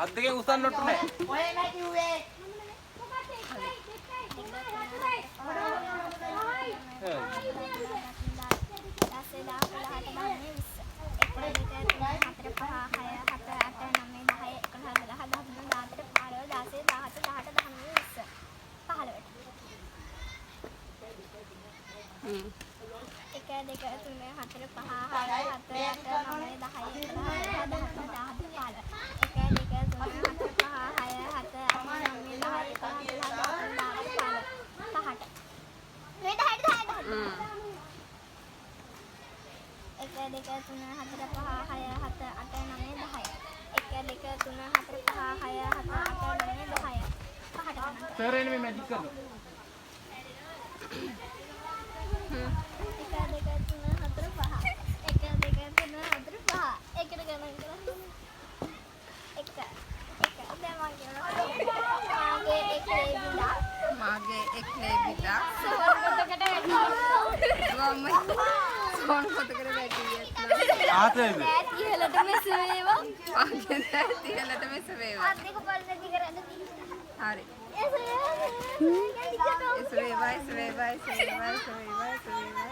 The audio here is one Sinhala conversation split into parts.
අද්දගේ උස්සන්නට නෑ. ඔය නෑ කිව්වේ. සර් එන්නේ මේ මැජික් කරනවා. මාගේ එක් ලැබිලා සෝන් පොතකට වැටියෙත් ආතේද? ඉහළටම සුවේවා. මාගේ තියලට මෙස වේවා අද්දක පල්ලෙදි කරන්න හරි තියෙන්නේ. එස වේවා එස වේවා එස වේවා එස වේවා එස වේවා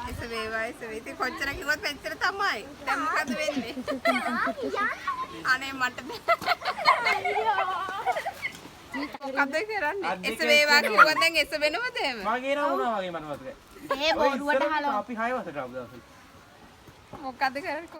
එස වේවා එස වේවා ඉතින් කොච්චර කිව්වත් මෙච්චර තමයි දැන් මොකද වෙන්නේ අනේ මට මොකද කරන්නේ එස වේවා කිව්වොත් දැන් එස වෙනවද එහෙම මගේ නම වුණා වගේ මනවතේ. ඒ බෝඩුවට හලෝ. අපි 6 වසරට ආපු දවසේ. මොකද කරන්නේ